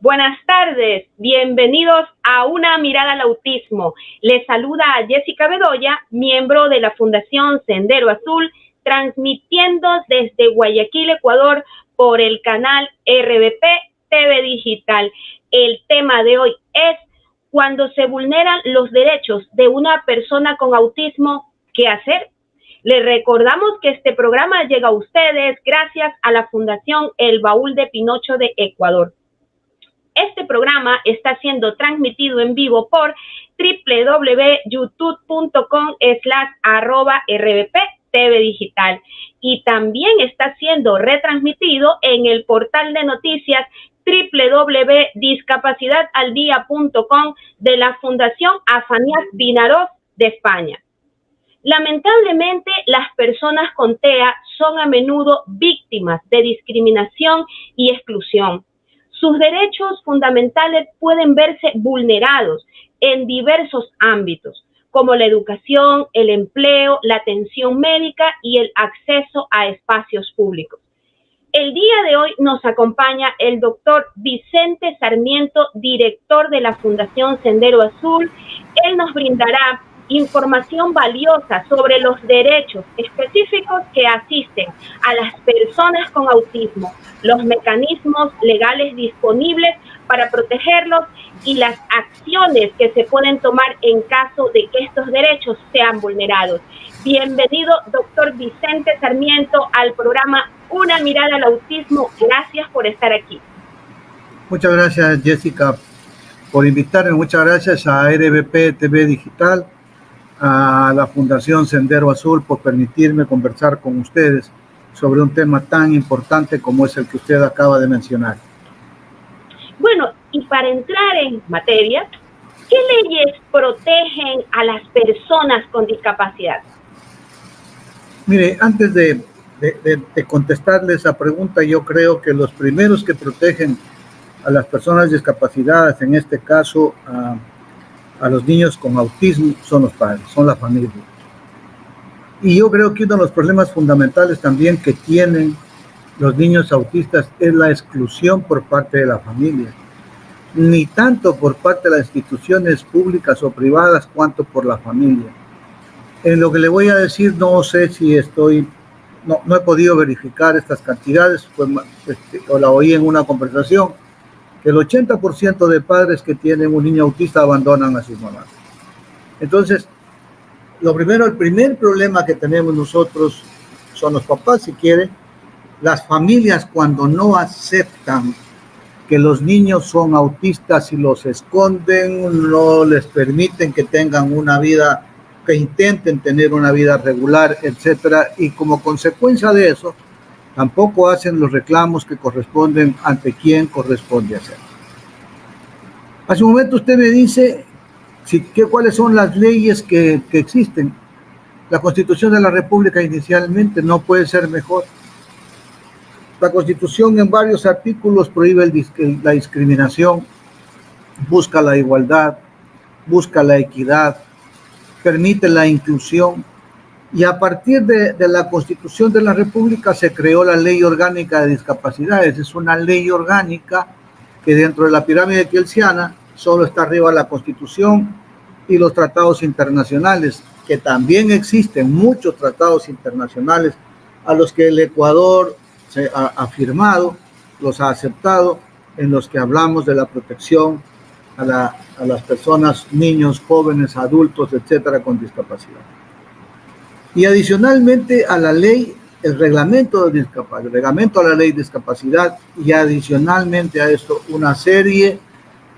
Buenas tardes, bienvenidos a Una Mirada al Autismo. Les saluda a Jessica Bedoya, miembro de la Fundación Sendero Azul, transmitiendo desde Guayaquil, Ecuador, por el canal RBP TV Digital. El tema de hoy es cuando se vulneran los derechos de una persona con autismo, ¿qué hacer? Les recordamos que este programa llega a ustedes gracias a la Fundación El Baúl de Pinocho de Ecuador. Este programa está siendo transmitido en vivo por www.youtube.com/RBP TV Digital y también está siendo retransmitido en el portal de noticias www.discapacidadaldia.com de la Fundación Afanías Vinaroz de España. Lamentablemente, las personas con TEA son a menudo víctimas de discriminación y exclusión. Sus derechos fundamentales pueden verse vulnerados en diversos ámbitos, como la educación, el empleo, la atención médica y el acceso a espacios públicos. El día de hoy nos acompaña el doctor Vicente Sarmiento, director de la Fundación Sendero Azul. Él nos brindará información valiosa sobre los derechos específicos que asisten a las personas con autismo, los mecanismos legales disponibles para protegerlos y las acciones que se pueden tomar en caso de que estos derechos sean vulnerados. Bienvenido, doctor Vicente Sarmiento, al programa Una Mirada al Autismo. Gracias por estar aquí. Muchas gracias, Jessica, por invitarme. Muchas gracias a RBP TV Digital, a la Fundación Sendero Azul por permitirme conversar con ustedes sobre un tema tan importante como es el que usted acaba de mencionar. Bueno, y para entrar en materia, ¿qué leyes protegen a las personas con discapacidad? Mire, antes de contestarle esa pregunta, yo creo que los primeros que protegen a las personas discapacitadas, en este caso a los niños con autismo, son los padres, son la familia. Y yo creo que uno de los problemas fundamentales también que tienen los niños autistas es la exclusión por parte de la familia. Ni tanto por parte de las instituciones públicas o privadas, cuanto por la familia. En lo que le voy a decir, no sé si no he podido verificar estas cantidades, o la oí en una conversación, que el 80% de padres que tienen un niño autista abandonan a sus mamás. Entonces, el primer problema que tenemos nosotros son los papás, si quiere, las familias cuando no aceptan que los niños son autistas y los esconden, no les permiten que tengan una vida, que intenten tener una vida regular, etcétera, y como consecuencia de eso, tampoco hacen los reclamos que corresponden ante quien corresponde hacer. Hace un momento usted me dice cuáles son las leyes que existen. La Constitución de la República inicialmente no puede ser mejor. La Constitución en varios artículos prohíbe la discriminación, busca la igualdad, busca la equidad, permite la inclusión. Y a partir de la Constitución de la República se creó la Ley Orgánica de Discapacidades. Es una ley orgánica que dentro de la pirámide kelsiana solo está arriba la Constitución y los tratados internacionales, que también existen muchos tratados internacionales a los que el Ecuador se ha firmado, los ha aceptado, en los que hablamos de la protección a las personas, niños, jóvenes, adultos, etcétera, con discapacidad. Y adicionalmente a la ley, el reglamento a la ley de discapacidad, y adicionalmente a esto una serie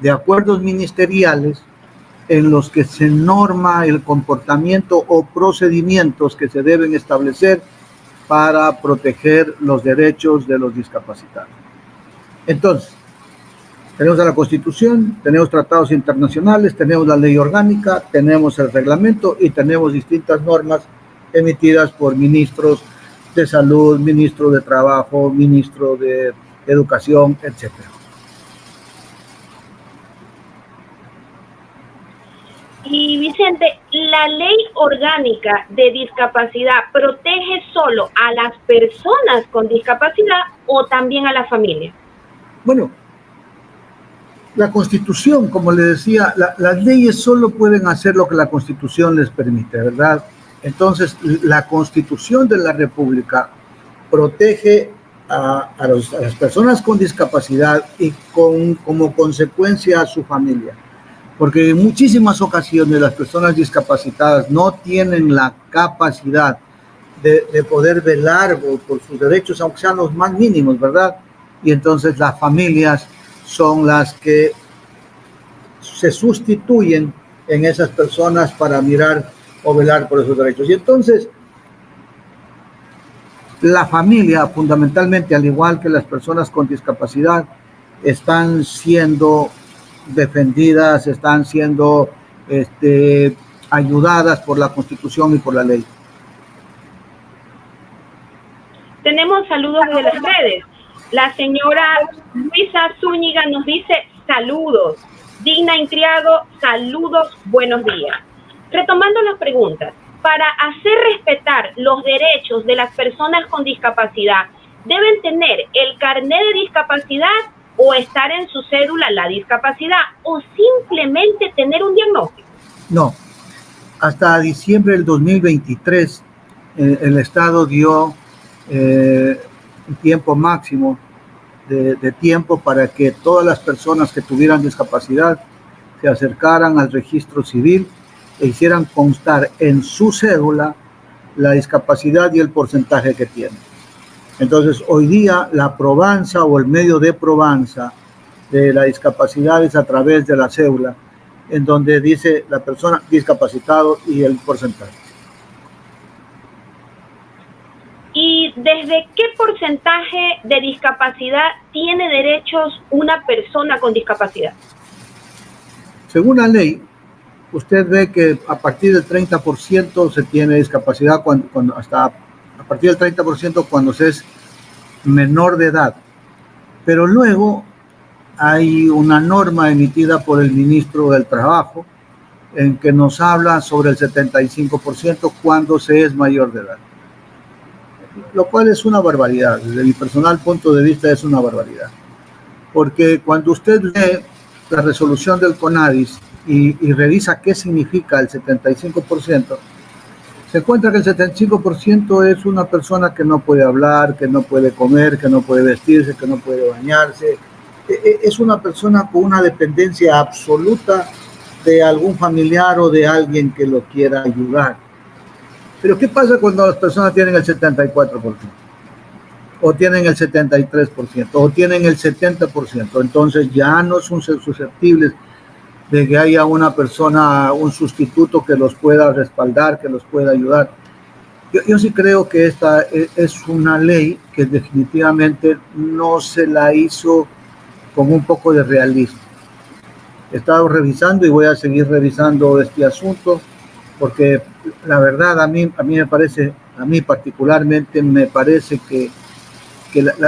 de acuerdos ministeriales en los que se norma el comportamiento o procedimientos que se deben establecer para proteger los derechos de los discapacitados. Entonces, tenemos a la Constitución, tenemos tratados internacionales, tenemos la ley orgánica, tenemos el reglamento y tenemos distintas normas emitidas por ministros de salud, ministro de trabajo, ministro de educación, etcétera. Y Vicente, ¿la ley orgánica de discapacidad protege solo a las personas con discapacidad o también a la familia? Bueno, La Constitución, como le decía, las leyes solo pueden hacer lo que la Constitución les permite, ¿verdad? Entonces, la Constitución de la República protege a las personas con discapacidad y como consecuencia a su familia. Porque en muchísimas ocasiones las personas discapacitadas no tienen la capacidad de poder velar por sus derechos, aunque sean los más mínimos, ¿verdad? Y entonces las familias son las que se sustituyen en esas personas para mirar o velar por esos derechos. Y entonces, la familia, fundamentalmente, al igual que las personas con discapacidad, están siendo defendidas, están siendo ayudadas por la Constitución y por la ley. Tenemos saludos de las redes. La señora Luisa Zúñiga nos dice saludos. Digna Intriago, saludos, buenos días. Retomando las preguntas, para hacer respetar los derechos de las personas con discapacidad, ¿deben tener el carnet de discapacidad o estar en su cédula la discapacidad o simplemente tener un diagnóstico? No, hasta diciembre del 2023 el Estado dio un tiempo máximo de tiempo para que todas las personas que tuvieran discapacidad se acercaran al registro civil e hicieran constar en su cédula la discapacidad y el porcentaje que tienen. Entonces, hoy día la probanza o el medio de probanza de la discapacidad es a través de la cédula, en donde dice la persona discapacitado y el porcentaje. ¿Y desde qué porcentaje de discapacidad tiene derechos una persona con discapacidad? Según la ley, usted ve que a partir del 30% se tiene discapacidad, hasta a partir del 30% cuando se es menor de edad. Pero luego hay una norma emitida por el ministro del Trabajo en que nos habla sobre el 75% cuando se es mayor de edad. Lo cual es una barbaridad. Desde mi personal punto de vista es una barbaridad. Porque cuando usted lee la resolución del CONADIS y revisa qué significa el 75%, se encuentra que el 75% es una persona que no puede hablar, que no puede comer, que no puede vestirse, que no puede bañarse. Es una persona con una dependencia absoluta de algún familiar o de alguien que lo quiera ayudar. Pero ¿qué pasa cuando las personas tienen el 74%? O tienen el 73%, o tienen el 70%. Entonces ya no son susceptibles de que haya una persona, un sustituto que los pueda respaldar, que los pueda ayudar. Yo sí creo que esta es una ley que definitivamente no se la hizo con un poco de realismo. He estado revisando y voy a seguir revisando este asunto porque la verdad a mí me parece, a mí particularmente me parece que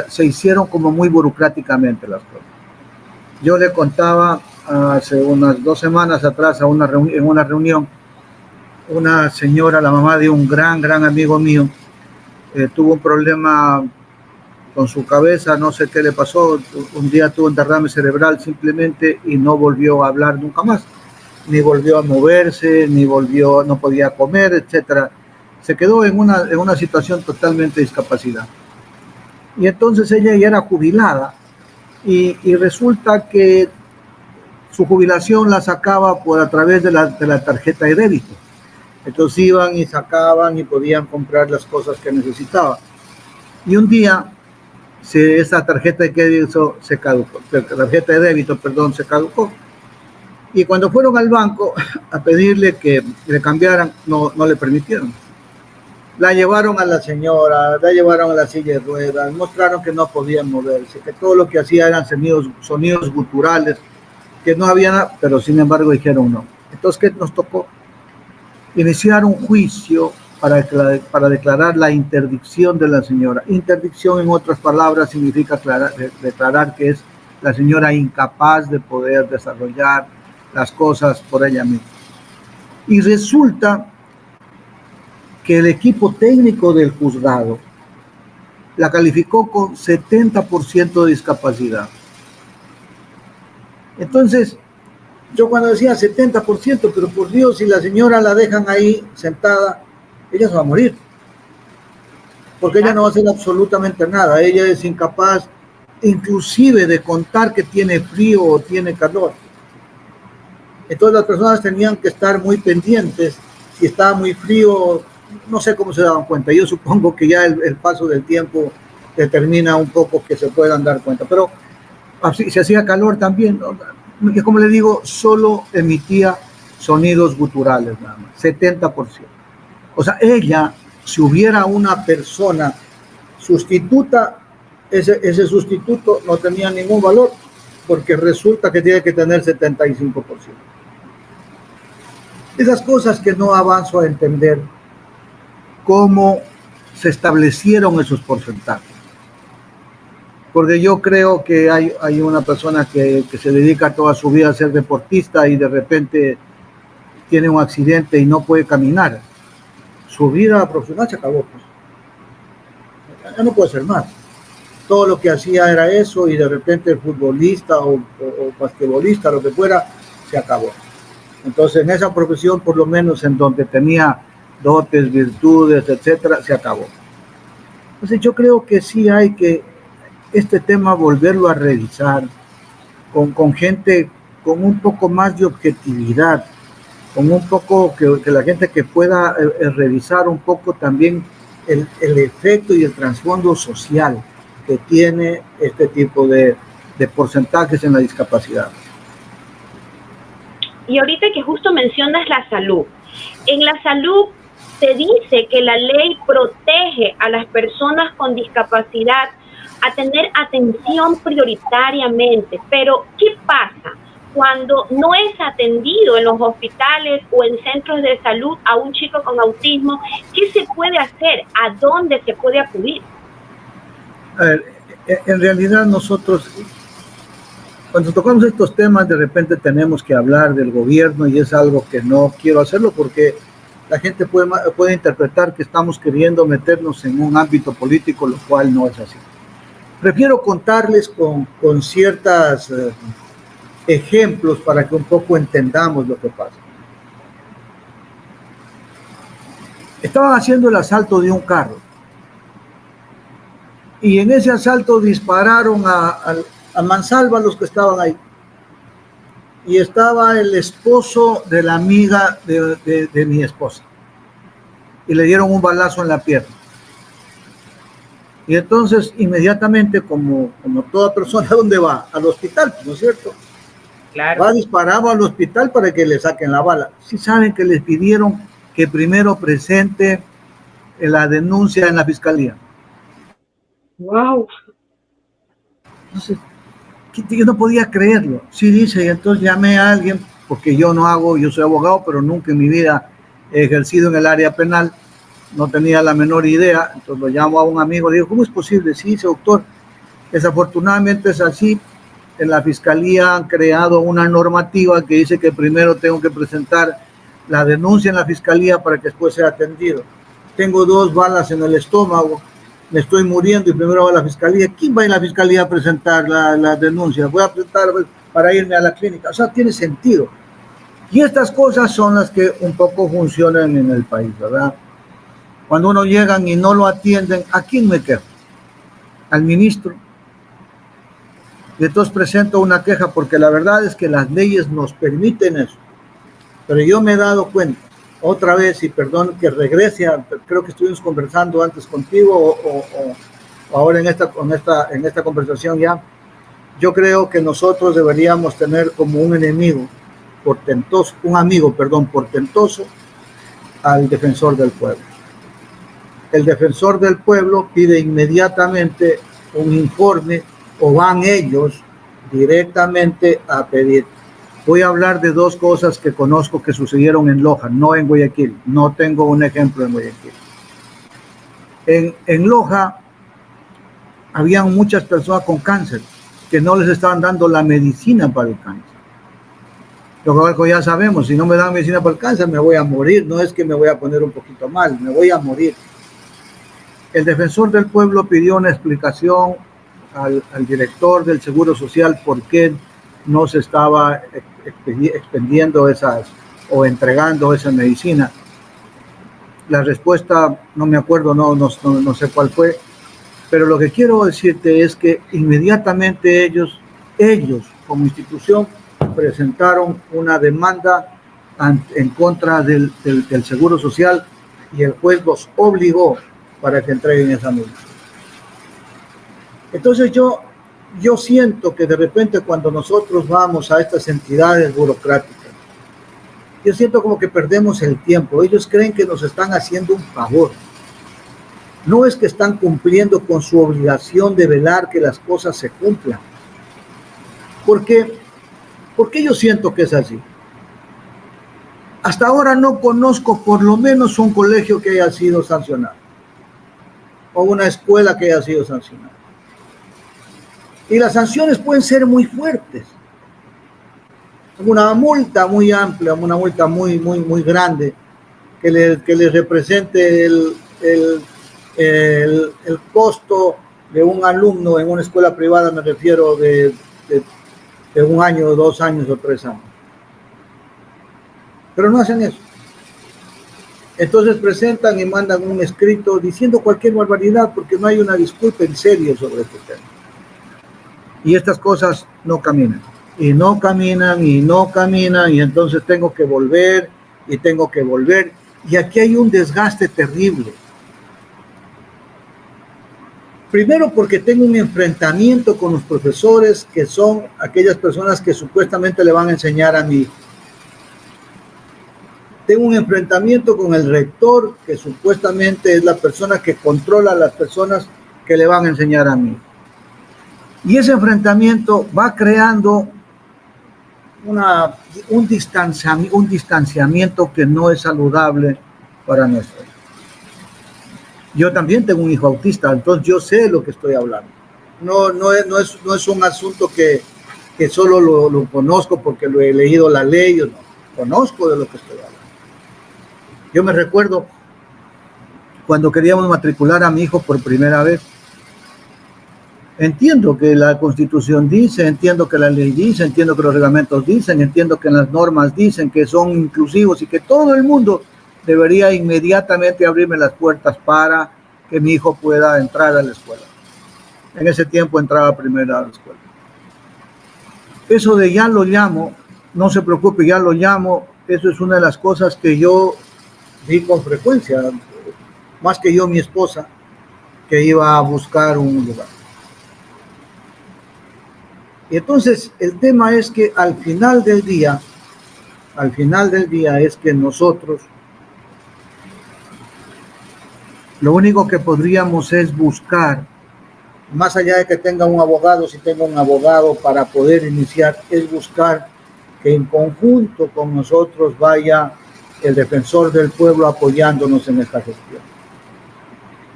se hicieron como muy burocráticamente las cosas. Yo le contaba hace unas 2 semanas atrás en una reunión, una señora, la mamá de un gran amigo mío, tuvo un problema con su cabeza, no sé qué le pasó, un día tuvo un derrame cerebral simplemente y no volvió a hablar nunca más, ni volvió a moverse, no podía comer, etcétera. Se quedó en una situación totalmente de discapacidad. Y entonces ella ya era jubilada y resulta que su jubilación la sacaba a través de la tarjeta de débito. Entonces iban y sacaban y podían comprar las cosas que necesitaban. Y un día esa tarjeta de débito se caducó. Se caducó. Y cuando fueron al banco a pedirle que le cambiaran, no le permitieron. La llevaron a la señora, la llevaron a la silla de ruedas, mostraron que no podían moverse, que todo lo que hacía eran sonidos guturales, que no había nada, pero sin embargo dijeron no. Entonces, ¿qué nos tocó? Iniciar un juicio para declarar la interdicción de la señora. Interdicción, en otras palabras, significa declarar que es la señora incapaz de poder desarrollar las cosas por ella misma. Y resulta que el equipo técnico del juzgado la calificó con 70% de discapacidad. Entonces, yo cuando decía 70%, pero por Dios, si la señora la dejan ahí sentada, ella se va a morir. Porque ella no va a hacer absolutamente nada. Ella es incapaz, inclusive, de contar que tiene frío o tiene calor. Entonces las personas tenían que estar muy pendientes. Si estaba muy frío, no sé cómo se daban cuenta. Yo supongo que ya el paso del tiempo determina un poco que se puedan dar cuenta. Pero así, si hacía calor también, como le digo, solo emitía sonidos guturales nada más, 70%. O sea, ella, si hubiera una persona sustituta, ese sustituto no tenía ningún valor, porque resulta que tiene que tener 75%. Esas cosas que no avanzo a entender cómo se establecieron esos porcentajes. Porque yo creo que hay una persona que se dedica toda su vida a ser deportista y de repente tiene un accidente y no puede caminar. Su vida profesional se acabó. Pues. Ya no puede ser más. Todo lo que hacía era eso y de repente el futbolista o basquetbolista, lo que fuera, se acabó. Entonces en esa profesión, por lo menos en donde tenía dotes, virtudes, etcétera, se acabó. Entonces yo creo que sí hay que este tema volverlo a revisar con gente con un poco más de objetividad, con un poco que la gente que pueda revisar un poco también el efecto y el trasfondo social que tiene este tipo de porcentajes en la discapacidad. Y ahorita que justo mencionas la salud, en la salud se dice que la ley protege a las personas con discapacidad a tener atención prioritariamente, pero ¿qué pasa cuando no es atendido en los hospitales o en centros de salud a un chico con autismo? ¿Qué se puede hacer? ¿A dónde se puede acudir? A ver, en realidad nosotros, cuando tocamos estos temas, de repente tenemos que hablar del gobierno y es algo que no quiero hacerlo porque la gente puede interpretar que estamos queriendo meternos en un ámbito político, lo cual no es así. Prefiero contarles con ciertos ejemplos para que un poco entendamos lo que pasa. Estaban haciendo el asalto de un carro y en ese asalto dispararon a mansalva los que estaban ahí. Y estaba el esposo de la amiga de mi esposa y le dieron un balazo en la pierna. Y entonces, inmediatamente, como toda persona, ¿dónde va? Al hospital, ¿no es cierto? Claro. Va disparado al hospital para que le saquen la bala. Sí saben que les pidieron que primero presente la denuncia en la fiscalía. Wow. Entonces, yo no podía creerlo. Sí dice, y entonces llamé a alguien, porque yo soy abogado, pero nunca en mi vida he ejercido en el área penal. No tenía la menor idea, entonces lo llamo a un amigo, le digo, ¿cómo es posible? Sí, dice, doctor, desafortunadamente es así, en la fiscalía han creado una normativa que dice que primero tengo que presentar la denuncia en la fiscalía para que después sea atendido. Tengo 2 balas en el estómago, me estoy muriendo y primero va a la fiscalía. ¿Quién va a ir a la fiscalía a presentar la denuncia? Voy a presentar para irme a la clínica. O sea, tiene sentido. Y estas cosas son las que un poco funcionan en el país, ¿verdad? Cuando uno llegan y no lo atienden, ¿a quién me quejo? Al ministro. Y entonces presento una queja porque la verdad es que las leyes nos permiten eso. Pero yo me he dado cuenta, otra vez, y perdón que regrese, creo que estuvimos conversando antes contigo o ahora en esta conversación ya, yo creo que nosotros deberíamos tener como un enemigo portentoso, un amigo, perdón, portentoso al defensor del pueblo. El defensor del pueblo pide inmediatamente un informe o van ellos directamente a pedir. Voy a hablar de 2 cosas que conozco que sucedieron en Loja, no en Guayaquil. No tengo un ejemplo en Guayaquil. En Loja habían muchas personas con cáncer que no les estaban dando la medicina para el cáncer. Lo que ya sabemos, si no me dan medicina para el cáncer me voy a morir. No es que me voy a poner un poquito mal, me voy a morir. El defensor del pueblo pidió una explicación al director del Seguro Social por qué no se estaba expendiendo esas o entregando esa medicina. La respuesta no me acuerdo, no sé cuál fue, pero lo que quiero decirte es que inmediatamente ellos como institución presentaron una demanda en contra del Seguro Social y el juez los obligó para que entreguen esa medicina. Entonces yo siento que de repente cuando nosotros vamos a estas entidades burocráticas, yo siento como que perdemos el tiempo. Ellos creen que nos están haciendo un favor. No es que están cumpliendo con su obligación de velar que las cosas se cumplan. ¿Por qué yo siento que es así? Hasta ahora no conozco por lo menos un colegio que haya sido sancionado o una escuela que haya sido sancionada. Y las sanciones pueden ser muy fuertes. Una multa muy amplia, una multa muy grande que le represente el costo de un alumno en una escuela privada, me refiero de 1 año, 2 años o 3 años. Pero no hacen eso. Entonces presentan y mandan un escrito diciendo cualquier barbaridad porque no hay una disculpa en serio sobre este tema. Y estas cosas no caminan. Y no caminan, y entonces tengo que volver. Y aquí hay un desgaste terrible. Primero porque tengo un enfrentamiento con los profesores, que son aquellas personas que supuestamente le van a enseñar a mi hijo. Tengo un enfrentamiento con el rector, que supuestamente es la persona que controla a las personas que le van a enseñar a mi hijo. Y ese enfrentamiento va creando un distanciamiento que no es saludable para nuestro hijo. Yo también tengo un hijo autista, entonces yo sé de lo que estoy hablando. No es un asunto que solo lo conozco porque lo he leído la ley, yo no, conozco de lo que estoy hablando. Yo me recuerdo cuando queríamos matricular a mi hijo por primera vez. Entiendo que la Constitución dice, entiendo que la ley dice, entiendo que los reglamentos dicen, entiendo que las normas dicen que son inclusivos y que todo el mundo debería inmediatamente abrirme las puertas para que mi hijo pueda entrar a la escuela. En ese tiempo entraba primero a la escuela. Eso de ya lo llamo, no se preocupe, ya lo llamo, eso es una de las cosas que yo vi con frecuencia, más que yo mi esposa, que iba a buscar un lugar. Y entonces el tema es que al final del día es que nosotros lo único que podríamos es buscar, más allá de que tenga un abogado, si tengo un abogado para poder iniciar, es buscar que en conjunto con nosotros vaya el defensor del pueblo apoyándonos en esta gestión.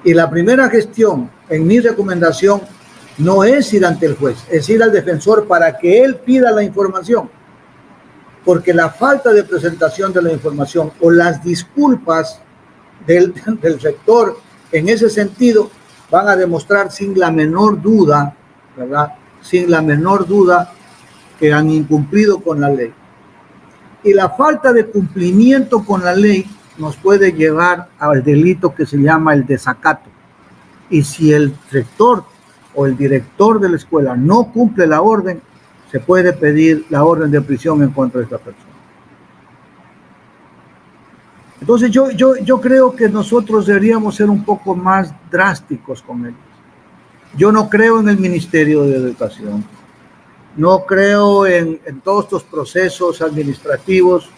Y la primera gestión, en mi recomendación, no es ir ante el juez, es ir al defensor para que él pida la información. Porque la falta de presentación de la información o las disculpas del rector en ese sentido van a demostrar sin la menor duda, ¿verdad? Sin la menor duda que han incumplido con la ley. Y la falta de cumplimiento con la ley nos puede llevar al delito que se llama el desacato. Y si el rector o el director de la escuela no cumple la orden, se puede pedir la orden de prisión en contra de esta persona. Entonces yo creo que nosotros deberíamos ser un poco más drásticos con ellos. Yo no creo en el Ministerio de Educación. No creo en todos estos procesos administrativos.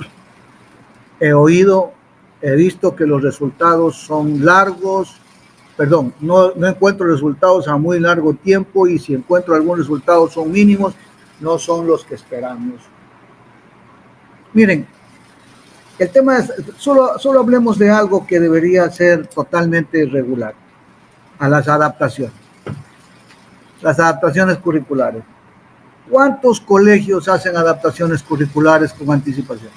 He visto que los resultados son largos. No encuentro resultados a muy largo tiempo y si encuentro algunos resultados son mínimos, no son los que esperamos. Miren, el tema es, solo hablemos de algo que debería ser totalmente regular, a las adaptaciones. Las adaptaciones curriculares. ¿Cuántos colegios hacen adaptaciones curriculares con anticipación?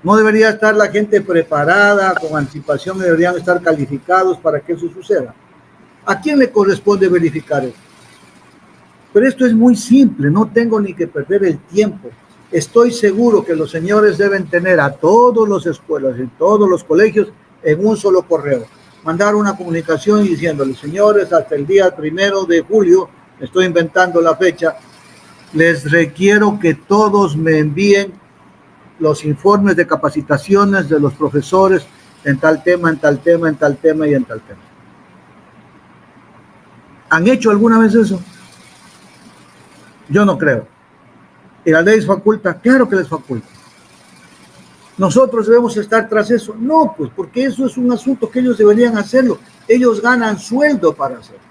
¿No debería estar la gente preparada con anticipación? ¿Deberían estar calificados para que eso suceda? ¿A quién le corresponde verificar eso? Pero esto es muy simple, no tengo ni que perder el tiempo. Estoy seguro que los señores deben tener a todas las escuelas, en todos los colegios, en un solo correo. Mandar una comunicación diciéndole, señores, hasta el día 1 de julio, estoy inventando la fecha, les requiero que todos me envíen los informes de capacitaciones de los profesores en tal tema, en tal tema, en tal tema y en tal tema. ¿Han hecho alguna vez eso? Yo no creo. ¿Y la ley les faculta? Claro que les faculta. ¿Nosotros debemos estar tras eso? No, pues porque eso es un asunto que ellos deberían hacerlo. Ellos ganan sueldo para hacerlo.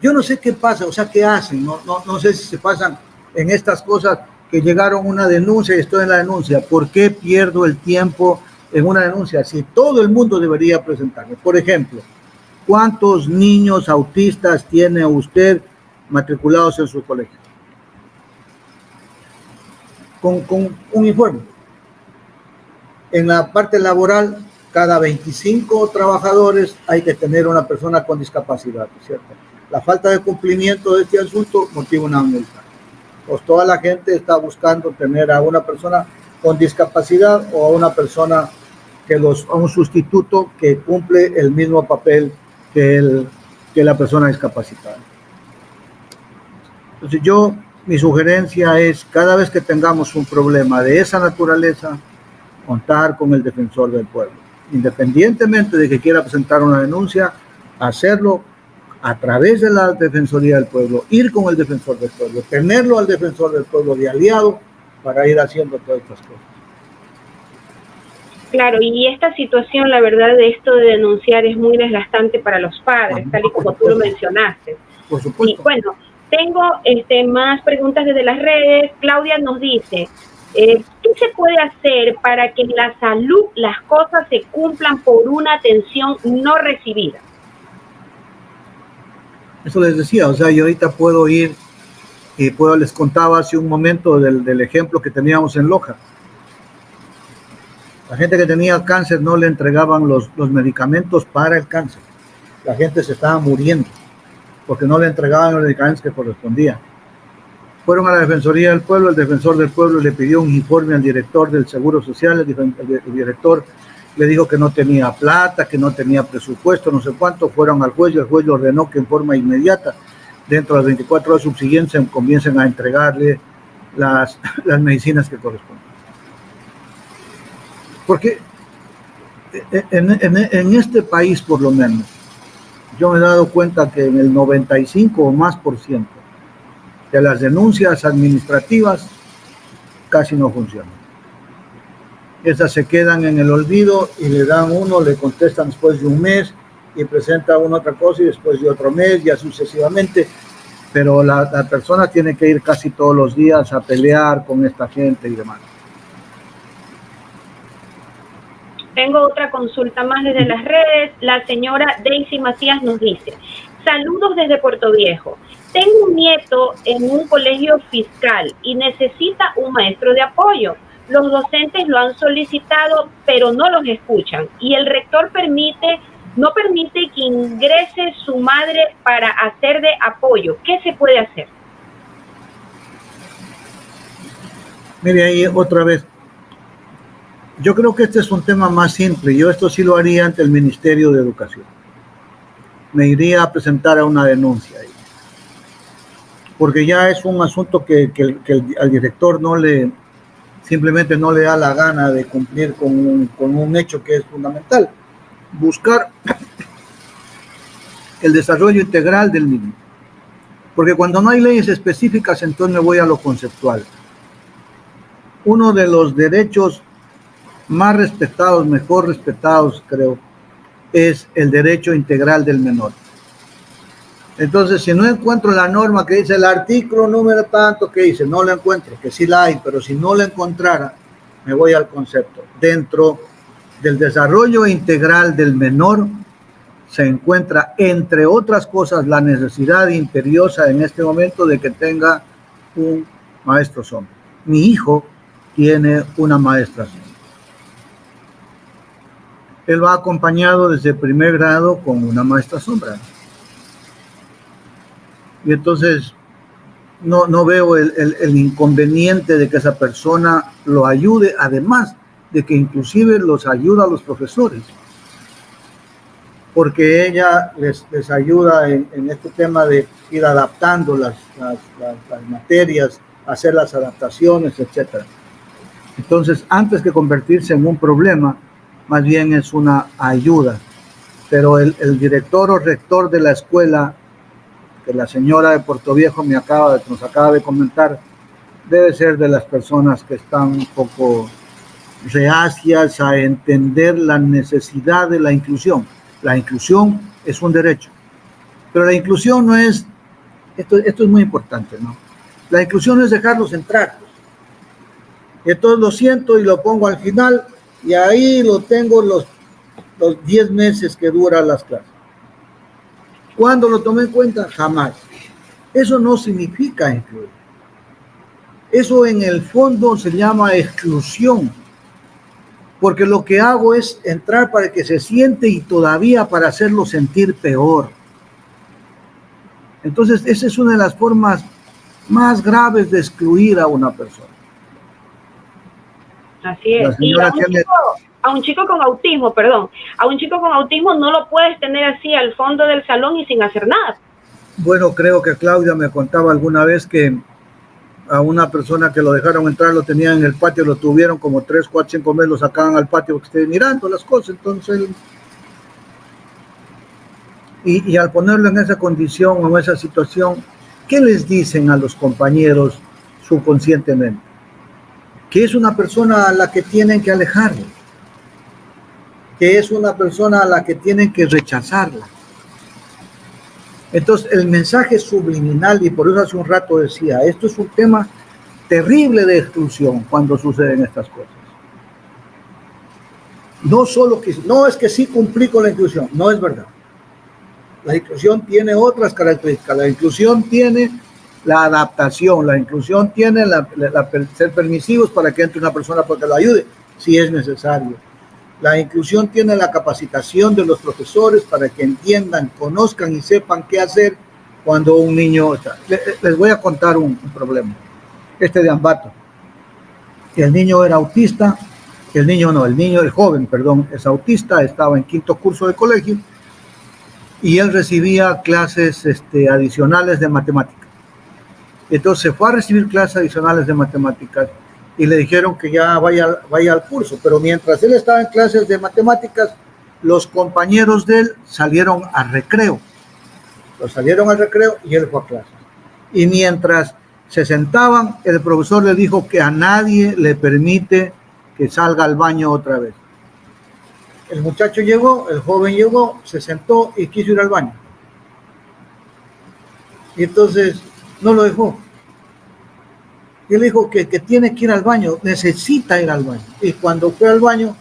Yo no sé qué pasa, o sea, qué hacen. No sé si se pasan en estas cosas que llegaron una denuncia y estoy en la denuncia. ¿Por qué pierdo el tiempo en una denuncia? Si todo el mundo debería presentarme. Por ejemplo, ¿cuántos niños autistas tiene usted matriculados en su colegio? Con un informe. En la parte laboral, cada 25 trabajadores hay que tener una persona con discapacidad, ¿cierto? La falta de cumplimiento de este asunto motiva una multa. Pues toda la gente está buscando tener a una persona con discapacidad o a una persona a un sustituto que cumple el mismo papel que la persona discapacitada. Entonces mi sugerencia es, cada vez que tengamos un problema de esa naturaleza, contar con el defensor del pueblo. Independientemente de que quiera presentar una denuncia, hacerlo a través de la Defensoría del Pueblo, ir con el defensor del pueblo, tenerlo al defensor del pueblo de aliado para ir haciendo todas estas cosas. Claro, y esta situación, la verdad, de esto de denunciar es muy desgastante para los padres, tal y como tú lo mencionaste. Por supuesto. Y bueno, tengo más preguntas desde las redes. Claudia nos dice, ¿qué se puede hacer para que en la salud las cosas se cumplan por una atención no recibida? Eso les decía, o sea, yo ahorita puedo ir y les contaba hace un momento del ejemplo que teníamos en Loja. La gente que tenía cáncer no le entregaban los medicamentos para el cáncer. La gente se estaba muriendo porque no le entregaban los medicamentos que correspondían. Fueron a la Defensoría del Pueblo, el defensor del pueblo le pidió un informe al director del Seguro Social, el director le dijo que no tenía plata, que no tenía presupuesto, no sé cuánto. Fueron al juez y el juez le ordenó que en forma inmediata, dentro de las 24 horas subsiguientes, comiencen a entregarle las medicinas que corresponden. Porque en este país, por lo menos, yo me he dado cuenta que en el 95 o más por ciento de las denuncias administrativas casi no funcionan. Esas se quedan en el olvido y le contestan después de un mes y presenta uno otra cosa y después de otro mes, ya sucesivamente. Pero la persona tiene que ir casi todos los días a pelear con esta gente y demás. Tengo otra consulta más desde las redes. La señora Daisy Macías nos dice, saludos desde Puerto Viejo. Tengo un nieto en un colegio fiscal y necesita un maestro de apoyo. Los docentes lo han solicitado, pero no los escuchan. Y el rector no permite que ingrese su madre para hacer de apoyo. ¿Qué se puede hacer? Mire, ahí otra vez. Yo creo que este es un tema más simple. Yo esto sí lo haría ante el Ministerio de Educación. Me iría a presentar a una denuncia ahí. Porque ya es un asunto que al director simplemente no le da la gana de cumplir con un hecho que es fundamental. Buscar el desarrollo integral del niño. Porque cuando no hay leyes específicas, entonces me voy a lo conceptual. Uno de los derechos más respetados, mejor respetados, creo, es el derecho integral del menor. Entonces, si no encuentro la norma que dice el artículo número tanto que dice, no la encuentro, que sí la hay, pero si no la encontrara, me voy al concepto. Dentro del desarrollo integral del menor se encuentra, entre otras cosas, la necesidad imperiosa en este momento de que tenga un maestro sombra. Mi hijo tiene una maestra sombra. Él va acompañado desde primer grado con una maestra sombra. Y entonces no veo el inconveniente de que esa persona lo ayude, además de que inclusive los ayuda a los profesores, porque ella les ayuda en este tema de ir adaptando las materias, hacer las adaptaciones, etcétera. Entonces, antes que convertirse en un problema, más bien es una ayuda. Pero el director o rector de la escuela, que la señora de Puerto Viejo nos acaba de comentar, debe ser de las personas que están un poco reacias a entender la necesidad de la inclusión. La inclusión es un derecho, pero la inclusión no es, esto es muy importante, ¿no? La inclusión es dejarlos entrar. Entonces lo siento y lo pongo al final y ahí lo tengo los 10 meses que duran las clases. ¿Cuándo lo tomé en cuenta? Jamás. Eso no significa incluir. Eso en el fondo se llama exclusión, porque lo que hago es entrar para que se siente y todavía para hacerlo sentir peor. Entonces, esa es una de las formas más graves de excluir a una persona. Así es. Y a un chico con autismo, no lo puedes tener así al fondo del salón y sin hacer nada. Bueno, creo que Claudia me contaba alguna vez que a una persona que lo dejaron entrar, lo tenían en el patio, lo tuvieron como 3, 4, 5 meses, lo sacaban al patio porque esté mirando las cosas. Entonces, y al ponerlo en esa condición o en esa situación, ¿qué les dicen a los compañeros subconscientemente? Que es una persona a la que tienen que alejarla, que es una persona a la que tienen que rechazarla. Entonces, el mensaje subliminal, y por eso hace un rato decía, esto es un tema terrible de exclusión cuando suceden estas cosas. No es que sí cumplí con la inclusión, no es verdad. La inclusión tiene otras características. La inclusión tiene la adaptación, la inclusión tiene ser permisivos para que entre una persona porque lo ayude, si es necesario. La inclusión tiene la capacitación de los profesores para que entiendan, conozcan y sepan qué hacer cuando un niño... Les voy a contar un problema. De Ambato. El niño era autista, el joven, es autista, estaba en 5º curso de colegio y él recibía clases adicionales de matemáticas. Entonces se fue a recibir clases adicionales de matemáticas y le dijeron que ya vaya al curso, pero mientras él estaba en clases de matemáticas, los compañeros de él salieron al recreo y él fue a clases. Y mientras se sentaban, el profesor le dijo que a nadie le permite que salga al baño otra vez. El muchacho llegó, el joven llegó, se sentó y quiso ir al baño. Y entonces no lo dejó. Y él dijo que tiene que ir al baño, necesita ir al baño. Y cuando fue al baño,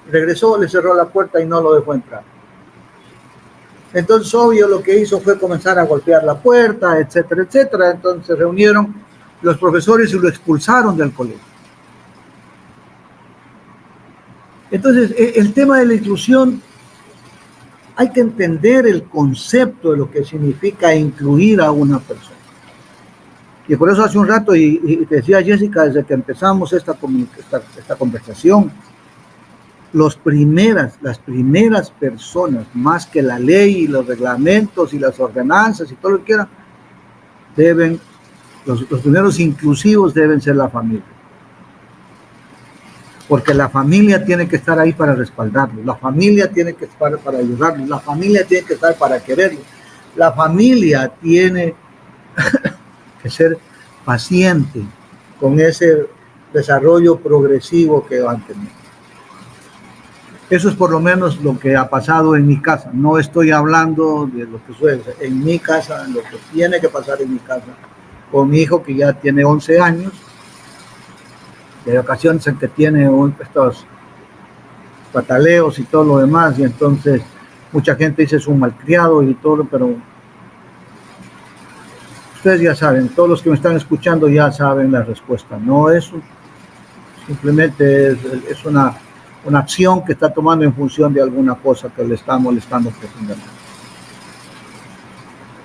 regresó, le cerró la puerta y no lo dejó entrar. Entonces, obvio, lo que hizo fue comenzar a golpear la puerta, etcétera, etcétera. Entonces se reunieron los profesores y lo expulsaron del colegio. Entonces, el tema de la inclusión, hay que entender el concepto de lo que significa incluir a una persona. Y por eso hace un rato, y te decía Jessica, desde que empezamos esta conversación, las primeras personas, más que la ley y los reglamentos y las ordenanzas y todo lo que quieran, los primeros inclusivos deben ser la familia. Porque la familia tiene que estar ahí para respaldarlo, la familia tiene que estar para ayudarlo, la familia tiene que estar para quererlo, la familia tiene que ser paciente con ese desarrollo progresivo que van a tener. Eso es por lo menos lo que ha pasado en mi casa. No estoy hablando de lo que sucede en mi casa, lo que tiene que pasar en mi casa, con mi hijo que ya tiene 11 años, de ocasiones en que tiene estos pataleos y todo lo demás, y entonces mucha gente dice es un malcriado y todo, pero ustedes ya saben, todos los que me están escuchando ya saben la respuesta. No es simplemente es una acción que está tomando en función de alguna cosa que le está molestando profundamente.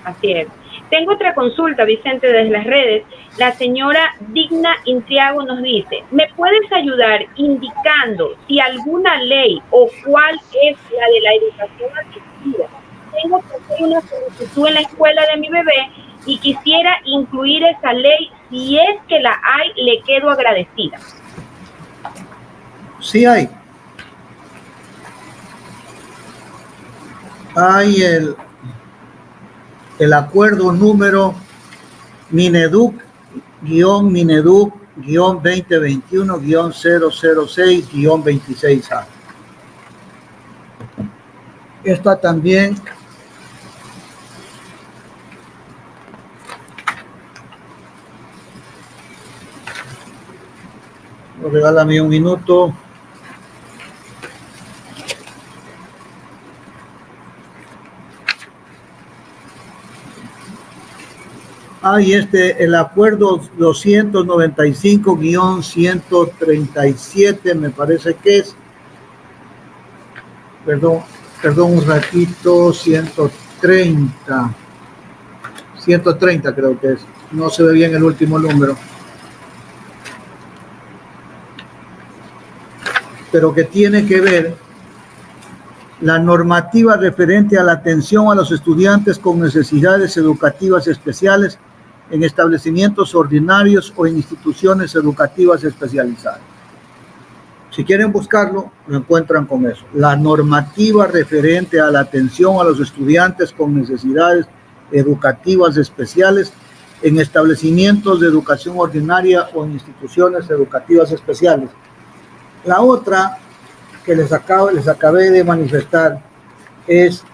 Así es. Tengo otra consulta, Vicente, desde las redes. La señora Digna Intriago nos dice, ¿me puedes ayudar indicando si alguna ley o cuál es la de la educación asistida? Tengo que hacer una solicitud en la escuela de mi bebé y quisiera incluir esa ley. Si es que la hay, le quedo agradecida. Sí hay. Hay el acuerdo número Mineduc-2021-006-26A. Esta también regálame un minuto. Hay el acuerdo 295-137, me parece que es. Perdón un ratito, 130 creo que es. No se ve bien el último número. Pero que tiene que ver la normativa referente a la atención a los estudiantes con necesidades educativas especiales en establecimientos ordinarios o en instituciones educativas especializadas. Si quieren buscarlo, lo encuentran con eso. La normativa referente a la atención a los estudiantes con necesidades educativas especiales en establecimientos de educación ordinaria o en instituciones educativas especiales. La otra que les acabé de manifestar es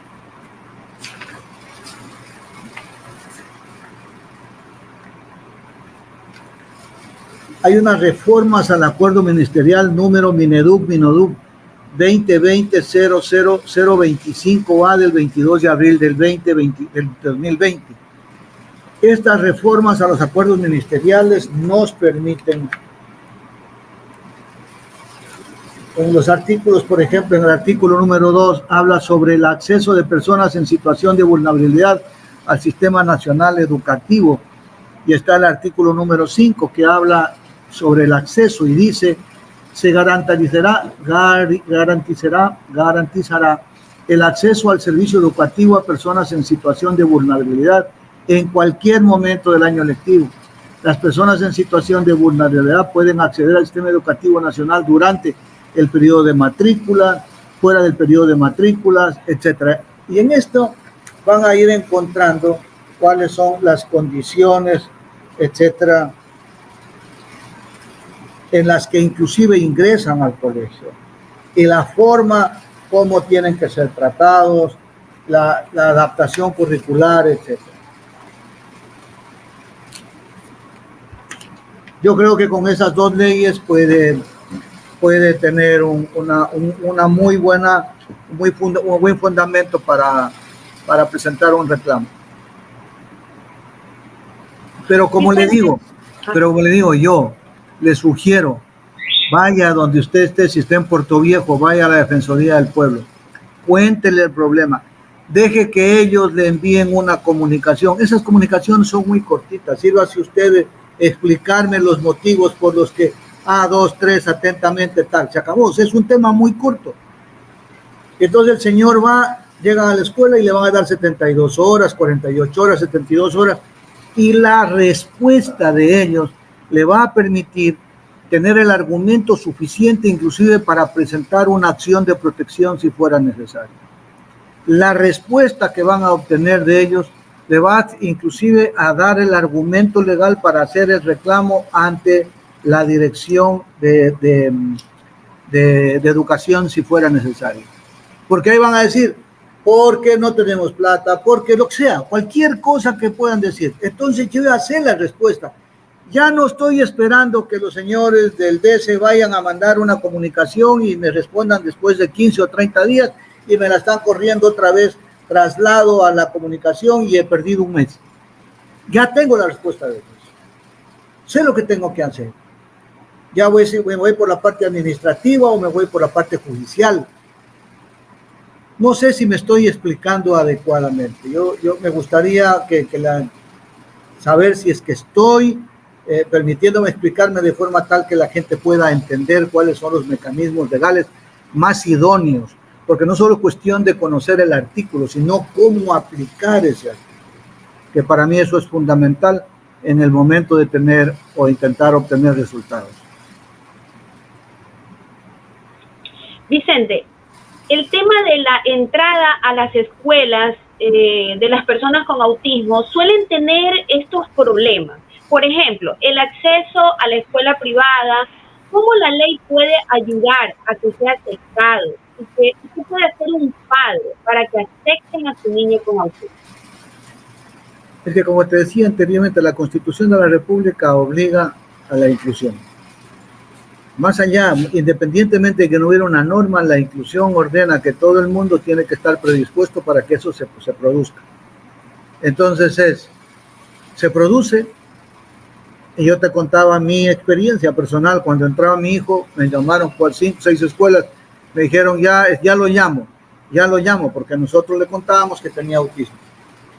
hay unas reformas al acuerdo ministerial número Mineduc 2020-00025A del 22 de abril del 2020. Estas reformas a los acuerdos ministeriales nos permiten, en los artículos, por ejemplo, en el artículo número 2, habla sobre el acceso de personas en situación de vulnerabilidad al sistema nacional educativo. Y está el artículo número 5, que habla sobre el acceso y dice, se garantizará el acceso al servicio educativo a personas en situación de vulnerabilidad en cualquier momento del año lectivo. Las personas en situación de vulnerabilidad pueden acceder al sistema educativo nacional durante el periodo de matrícula, fuera del periodo de matrículas, etc. Y en esto van a ir encontrando cuáles son las condiciones, etcétera, en las que inclusive ingresan al colegio y la forma como tienen que ser tratados, la adaptación curricular, etc. Yo creo que con esas dos leyes puede tener un buen fundamento para presentar un reclamo. Pero como le digo yo, le sugiero, vaya donde usted esté, si está en Puerto Viejo, vaya a la Defensoría del Pueblo, cuéntele el problema, deje que ellos le envíen una comunicación. Esas comunicaciones son muy cortitas, sírvase usted explicarme los motivos por los que 2, 3, atentamente, tal, se acabó. Es un tema muy corto. Entonces el señor llega a la escuela y le van a dar 72 horas, 48 horas, 72 horas, y la respuesta de ellos le va a permitir tener el argumento suficiente inclusive para presentar una acción de protección si fuera necesario. La respuesta que van a obtener de ellos le va inclusive a dar el argumento legal para hacer el reclamo ante la dirección de educación si fuera necesario. Porque ahí van a decir, porque no tenemos plata, porque lo que sea, cualquier cosa que puedan decir. Entonces yo voy a hacer la respuesta. Ya no estoy esperando que los señores del DC vayan a mandar una comunicación y me respondan después de 15 o 30 días y me la están corriendo otra vez, traslado a la comunicación y he perdido un mes. Ya tengo la respuesta de ellos. Sé lo que tengo que hacer. Ya me voy por la parte administrativa o me voy por la parte judicial. No sé si me estoy explicando adecuadamente. Yo me gustaría que saber si es que estoy permitiéndome explicarme de forma tal que la gente pueda entender cuáles son los mecanismos legales más idóneos, porque no solo es cuestión de conocer el artículo, sino cómo aplicar ese artículo, que para mí eso es fundamental en el momento de tener o intentar obtener resultados. Vicente, el tema de la entrada a las escuelas de las personas con autismo suelen tener estos problemas. Por ejemplo, el acceso a la escuela privada, ¿cómo la ley puede ayudar a que sea aceptado? ¿Y qué puede hacer un padre para que acepten a su niño con autismo? Es que, como te decía anteriormente, la Constitución de la República obliga a la inclusión. Más allá, independientemente de que no hubiera una norma, la inclusión ordena que todo el mundo tiene que estar predispuesto para que eso se produzca. Entonces se produce, y yo te contaba mi experiencia personal. Cuando entraba mi hijo, me llamaron por 5 o 6 escuelas, me dijeron, ya lo llamo, porque nosotros le contábamos que tenía autismo.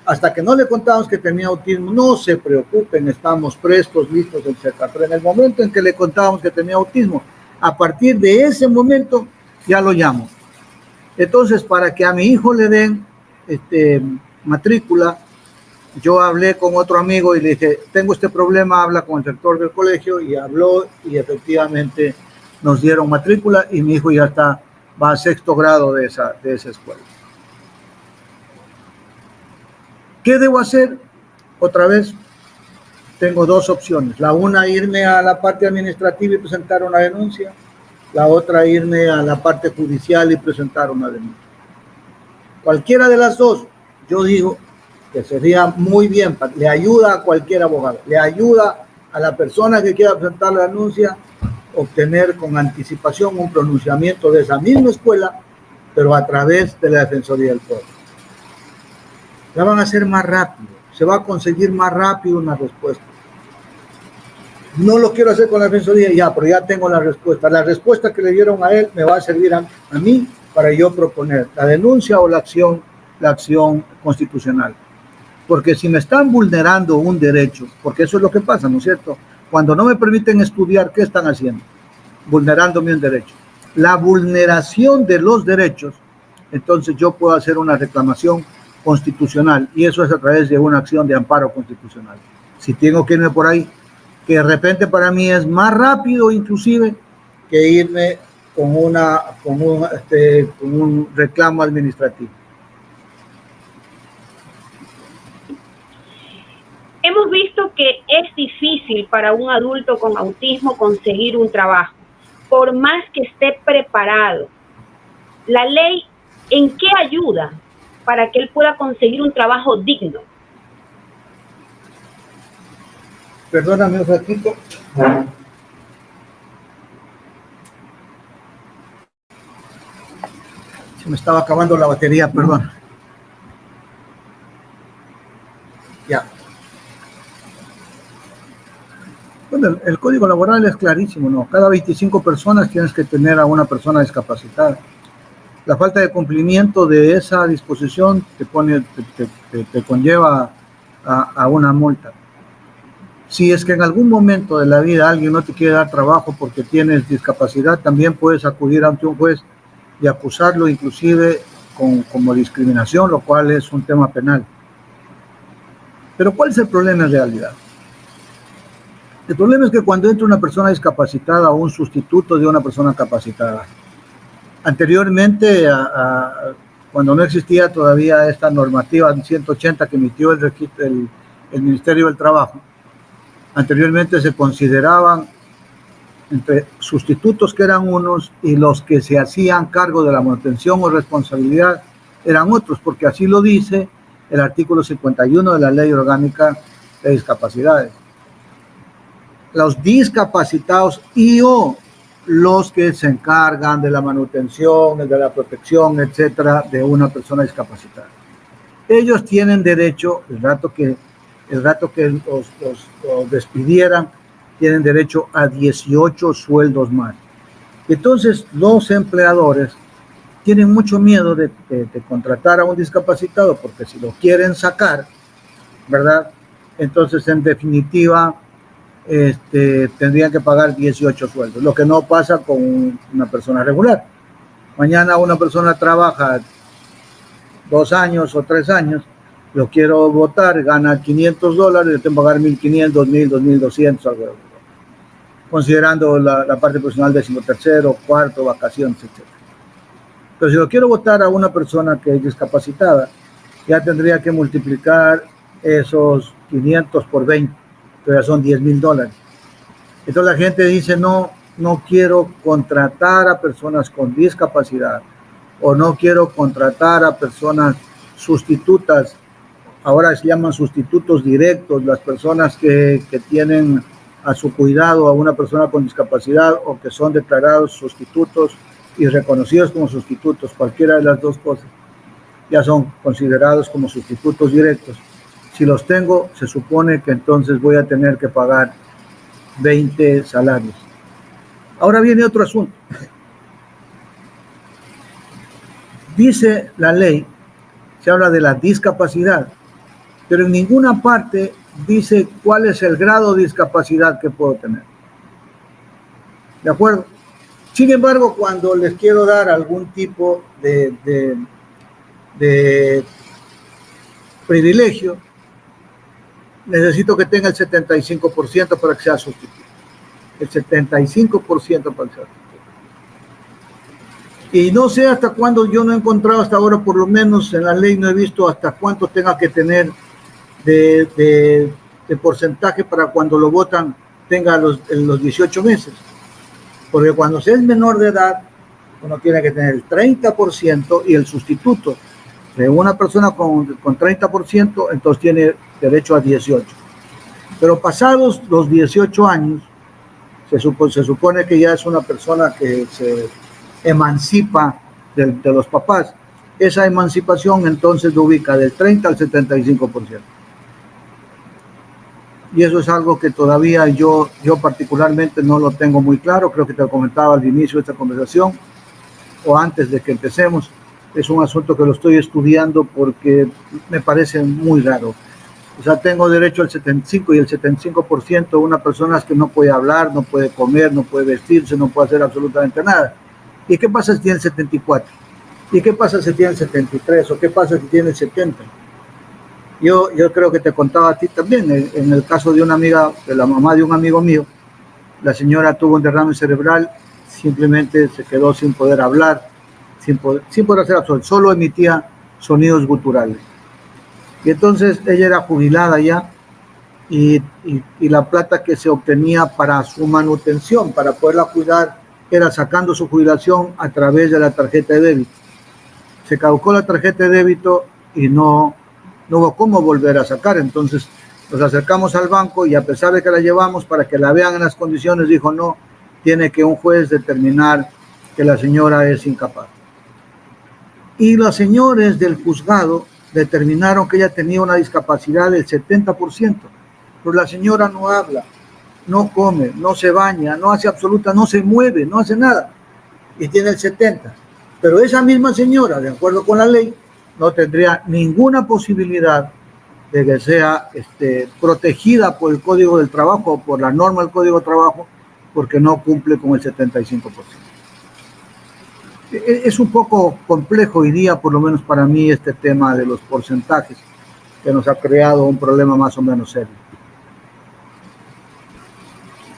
Hasta que no le contábamos que tenía autismo, no se preocupen, estamos prestos, listos, etc. Pero en el momento en que le contábamos que tenía autismo, a partir de ese momento ya lo llamo. Entonces, para que a mi hijo le den matrícula, yo hablé con otro amigo y le dije, tengo este problema, habla con el rector del colegio, y habló, y efectivamente nos dieron matrícula, y mi hijo ya va a 6º grado de esa escuela. ¿Qué debo hacer? Otra vez, tengo 2 opciones. La una, irme a la parte administrativa y presentar una denuncia. La otra, irme a la parte judicial y presentar una denuncia. Cualquiera de las 2, yo digo que sería muy bien, le ayuda a cualquier abogado, le ayuda a la persona que quiera presentar la denuncia, obtener con anticipación un pronunciamiento de esa misma escuela, pero a través de la Defensoría del Pueblo. La van a hacer más rápido, se va a conseguir más rápido una respuesta. No lo quiero hacer con la Defensoría, pero ya tengo la respuesta. La respuesta que le dieron a él me va a servir a mí para yo proponer la denuncia o la acción constitucional. Porque si me están vulnerando un derecho, porque eso es lo que pasa, ¿no es cierto? Cuando no me permiten estudiar, ¿qué están haciendo? Vulnerándome un derecho. La vulneración de los derechos, entonces yo puedo hacer una reclamación constitucional, y eso es a través de una acción de amparo constitucional. Si tengo que irme por ahí, que de repente para mí es más rápido inclusive que irme con un reclamo administrativo. Hemos visto que es difícil para un adulto con autismo conseguir un trabajo, por más que esté preparado. ¿La ley en qué ayuda para que él pueda conseguir un trabajo digno? Perdóname un ratito. Se me estaba acabando la batería, perdón. Ya. Bueno, el código laboral es clarísimo, ¿no? Cada 25 personas tienes que tener a una persona discapacitada. La falta de cumplimiento de esa disposición te conlleva a una multa. Si es que en algún momento de la vida alguien no te quiere dar trabajo porque tienes discapacidad, también puedes acudir ante un juez y acusarlo inclusive como discriminación, lo cual es un tema penal. Pero ¿cuál es el problema en realidad? El problema es que cuando entra una persona discapacitada o un sustituto de una persona capacitada, anteriormente, cuando no existía todavía esta normativa 180 que emitió el Ministerio del Trabajo, anteriormente se consideraban entre sustitutos, que eran unos, y los que se hacían cargo de la manutención o responsabilidad eran otros, porque así lo dice el artículo 51 de la Ley Orgánica de Discapacidades. Los discapacitados o los que se encargan de la manutención, de la protección, etcétera, de una persona discapacitada. Ellos tienen derecho, el rato que los despidieran, tienen derecho a 18 sueldos más. Entonces, los empleadores tienen mucho miedo de contratar a un discapacitado, porque si lo quieren sacar, ¿verdad? entonces en definitiva tendrían que pagar 18 sueldos, lo que no pasa con una persona regular. Mañana una persona trabaja 2 años o 3 años, lo quiero votar, gana $500, le tengo que pagar 1.500, 1.000, 2.200, algo, considerando la parte profesional, 13º, cuarto, vacaciones, etc. Pero si lo quiero votar a una persona que es discapacitada, ya tendría que multiplicar esos 500 por 20, que ya son $10.000. Entonces la gente dice, no quiero contratar a personas con discapacidad, o no quiero contratar a personas sustitutas. Ahora se llaman sustitutos directos, las personas que tienen a su cuidado a una persona con discapacidad o que son declarados sustitutos y reconocidos como sustitutos, cualquiera de las dos cosas, ya son considerados como sustitutos directos. Si los tengo, se supone que entonces voy a tener que pagar 20 salarios. Ahora viene otro asunto. Dice la ley, se habla de la discapacidad, pero en ninguna parte dice cuál es el grado de discapacidad que puedo tener. ¿De acuerdo? Sin embargo, cuando les quiero dar algún tipo de privilegio, necesito que tenga el 75% para que sea sustituto. El 75% para que sea sustituto. Y no sé hasta cuándo, yo no he encontrado hasta ahora, por lo menos en la ley no he visto hasta cuánto tenga que tener de porcentaje para cuando lo votan tenga los 18 meses. Porque cuando se es menor de edad, uno tiene que tener el 30% y el sustituto. De una persona con 30%, entonces tiene derecho a 18. Pero pasados los 18 años, se supone que ya es una persona que se emancipa de los papás. Esa emancipación entonces lo ubica del 30 al 75%. Y eso es algo que todavía yo particularmente no lo tengo muy claro. Creo que te lo comentaba al inicio de esta conversación o antes de que empecemos. Es un asunto que lo estoy estudiando porque me parece muy raro. O sea, tengo derecho al 75 y el 75% de una persona que no puede hablar, no puede comer, no puede vestirse, no puede hacer absolutamente nada. ¿Y qué pasa si tiene el 74? ¿Y qué pasa si tiene el 73? ¿O qué pasa si tiene el 70? Yo creo que te contaba a ti también, en el caso de una amiga, de la mamá de un amigo mío, la señora tuvo un derrame cerebral, simplemente se quedó sin poder hablar, sin poder hacer absolutamente, solo emitía sonidos guturales. Y entonces ella era jubilada ya, y la plata que se obtenía para su manutención, para poderla cuidar, era sacando su jubilación a través de la tarjeta de débito. Se caducó la tarjeta de débito y no hubo cómo volver a sacar. Entonces nos acercamos al banco y a pesar de que la llevamos para que la vean en las condiciones, dijo no, tiene que un juez determinar que la señora es incapaz. Y los señores del juzgado determinaron que ella tenía una discapacidad del 70%, pero la señora no habla, no come, no se baña, no hace no se mueve, no hace nada, y tiene el 70%. Pero esa misma señora, de acuerdo con la ley, no tendría ninguna posibilidad de que sea protegida por el Código del Trabajo o por la norma del Código del Trabajo, porque no cumple con el 75%. Es un poco complejo hoy día, por lo menos para mí, este tema de los porcentajes, que nos ha creado un problema más o menos serio.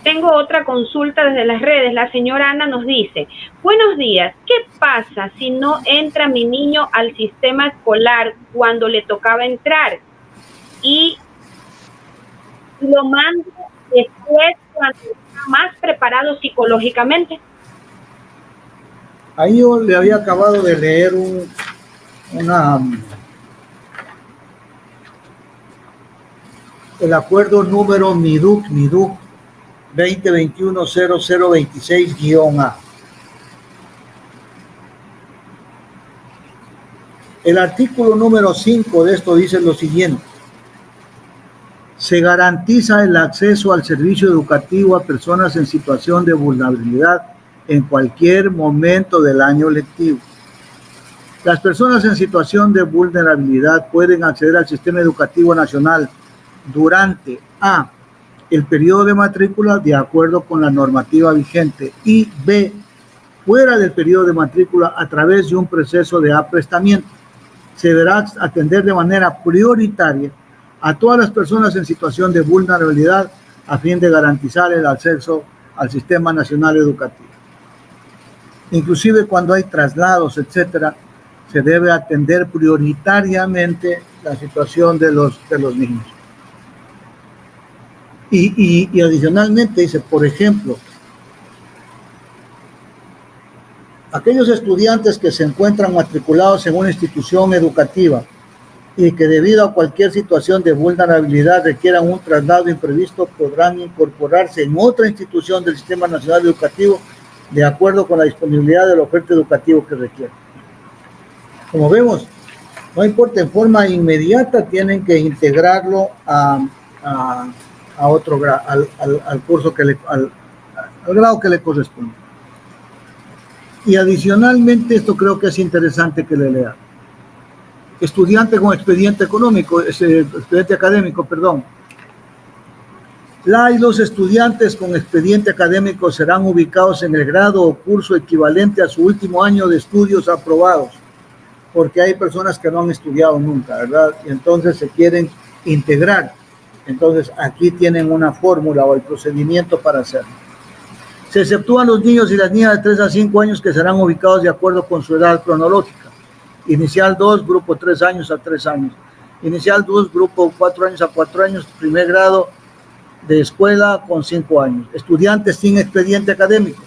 Tengo otra consulta desde las redes. La señora Ana nos dice, buenos días, ¿qué pasa si no entra mi niño al sistema escolar cuando le tocaba entrar? Y lo mando después cuando está más preparado psicológicamente. Ahí yo le había acabado de leer el acuerdo número MIDUC 2021-0026-A. El artículo número 5 de esto dice lo siguiente: se garantiza el acceso al servicio educativo a personas en situación de vulnerabilidad en cualquier momento del año lectivo. Las personas en situación de vulnerabilidad pueden acceder al sistema educativo nacional durante A, el periodo de matrícula de acuerdo con la normativa vigente, y B, fuera del periodo de matrícula a través de un proceso de aprestamiento. Se deberá atender de manera prioritaria a todas las personas en situación de vulnerabilidad a fin de garantizar el acceso al Sistema Nacional Educativo. Inclusive cuando hay traslados, etcétera, se debe atender prioritariamente la situación de los niños. Y adicionalmente dice, por ejemplo, aquellos estudiantes que se encuentran matriculados en una institución educativa y que debido a cualquier situación de vulnerabilidad requieran un traslado imprevisto podrán incorporarse en otra institución del Sistema Nacional Educativo de acuerdo con la disponibilidad de la oferta educativa que requieren. Como vemos, no importa, en forma inmediata tienen que integrarlo a otro grado, al curso al grado que le corresponde. Y adicionalmente, esto creo que es interesante que le lea. Estudiante con expediente académico, perdón. La y los estudiantes con expediente académico serán ubicados en el grado o curso equivalente a su último año de estudios aprobados, porque hay personas que no han estudiado nunca, ¿verdad? Y entonces se quieren integrar. Entonces aquí tienen una fórmula o el procedimiento para hacerlo. Se exceptúan los niños y las niñas de 3 a 5 años que serán ubicados de acuerdo con su edad cronológica. Inicial 2, grupo 3 años a 3 años. Inicial 2, grupo 4 años a 4 años. Primer grado de escuela con 5 años. Estudiantes sin expediente académico.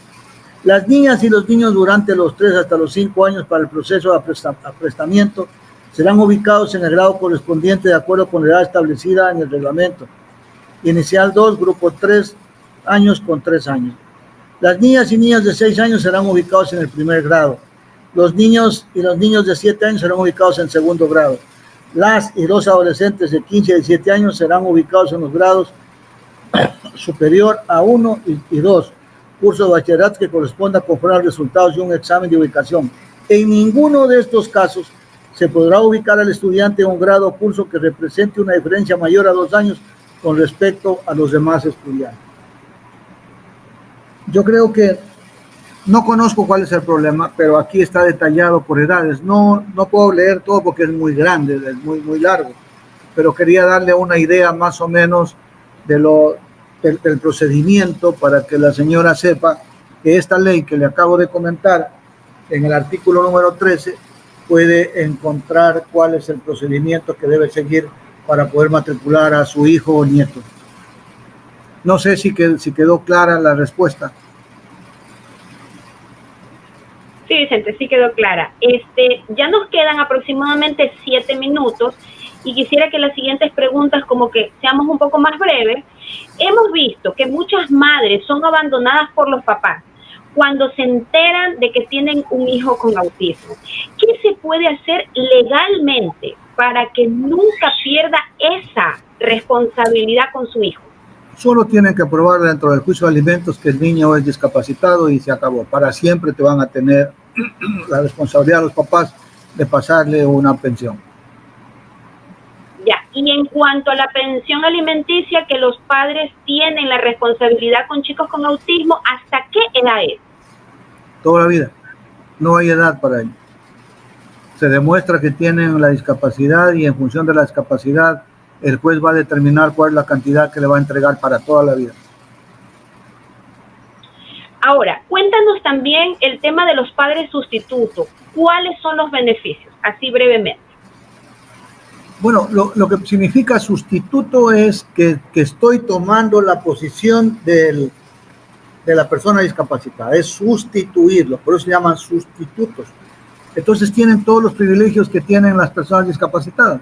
Las niñas y los niños durante los 3 hasta los 5 años para el proceso de aprestamiento serán ubicados en el grado correspondiente de acuerdo con la edad establecida en el reglamento. Inicial 2, grupo 3 años con 3 años. Las niñas y niños de 6 años serán ubicados en el primer grado. Los niños y los niños de 7 años serán ubicados en segundo grado. Las y los adolescentes de 15 y 17 años serán ubicados en los grados superior a 1 y 2, curso de bachillerato que corresponda conforme a los resultados de un examen de ubicación. En ninguno de estos casos se podrá ubicar al estudiante en un grado o curso que represente una diferencia mayor a 2 años con respecto a los demás estudiantes. Yo creo que no conozco cuál es el problema, pero aquí está detallado por edades. No puedo leer todo porque es muy grande, es muy largo, pero quería darle una idea más o menos del procedimiento para que la señora sepa que esta ley que le acabo de comentar en el artículo número 13 puede encontrar cuál es el procedimiento que debe seguir para poder matricular a su hijo o nieto. No sé si quedó clara la respuesta. Sí, Vicente, sí quedó clara. Ya nos quedan aproximadamente 7 minutos y quisiera que las siguientes preguntas como que seamos un poco más breves. Hemos visto que muchas madres son abandonadas por los papás cuando se enteran de que tienen un hijo con autismo. ¿Qué se puede hacer legalmente para que nunca pierda esa responsabilidad con su hijo? Solo tienen que probar dentro del juicio de alimentos que el niño es discapacitado y se acabó. Para siempre te van a tener la responsabilidad de los papás de pasarle una pensión. Ya, y en cuanto a la pensión alimenticia, que los padres tienen la responsabilidad con chicos con autismo, ¿hasta qué edad es? Toda la vida. No hay edad para ello. Se demuestra que tienen la discapacidad y en función de la discapacidad el juez va a determinar cuál es la cantidad que le va a entregar para toda la vida. Ahora, cuéntanos también el tema de los padres sustitutos. ¿Cuáles son los beneficios? Así brevemente. Bueno, lo que significa sustituto es que estoy tomando la posición de la persona discapacitada. Es sustituirlo, por eso se llaman sustitutos. Entonces tienen todos los privilegios que tienen las personas discapacitadas.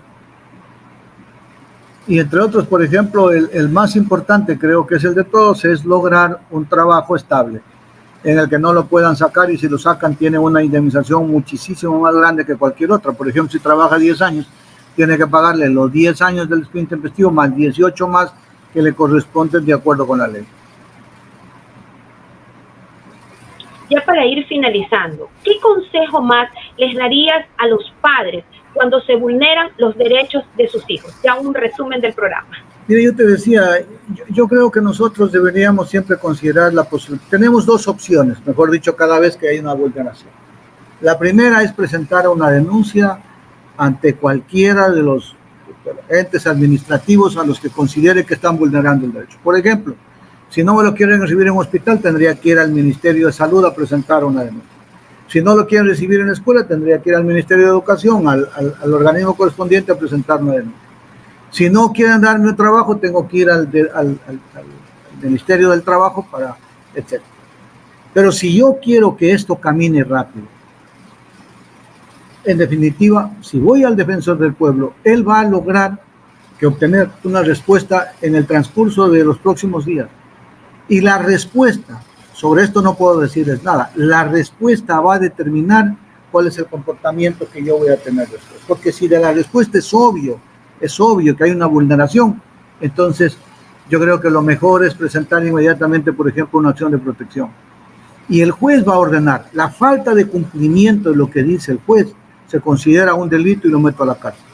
Y entre otros, por ejemplo, el más importante, creo que es el de todos, es lograr un trabajo estable, en el que no lo puedan sacar y si lo sacan tiene una indemnización muchísimo más grande que cualquier otra. Por ejemplo, si trabaja 10 años, tiene que pagarle los 10 años del despido intempestivo más 18 más que le corresponden de acuerdo con la ley. Ya para ir finalizando, ¿qué consejo más les darías a los padres cuando se vulneran los derechos de sus hijos? Ya un resumen del programa. Mire, yo te decía, yo creo que nosotros deberíamos siempre considerar la posibilidad. Tenemos dos opciones, mejor dicho, cada vez que hay una vulneración. La primera es presentar una denuncia ante cualquiera de los entes administrativos a los que considere que están vulnerando el derecho. Por ejemplo, si no me lo quieren recibir en un hospital, tendría que ir al Ministerio de Salud a presentar una denuncia. Si no lo quieren recibir en la escuela, tendría que ir al Ministerio de Educación, al organismo correspondiente a presentar una denuncia. Si no quieren darme un trabajo, tengo que ir al Ministerio del Trabajo para, etc. Pero si yo quiero que esto camine rápido, en definitiva, si voy al defensor del pueblo, él va a lograr que obtener una respuesta en el transcurso de los próximos días. Y la respuesta, sobre esto no puedo decirles nada, la respuesta va a determinar cuál es el comportamiento que yo voy a tener después. Porque si de la respuesta es obvio que hay una vulneración, entonces yo creo que lo mejor es presentar inmediatamente, por ejemplo, una acción de protección. Y el juez va a ordenar. La falta de cumplimiento de lo que dice el juez se considera un delito y lo meto a la cárcel.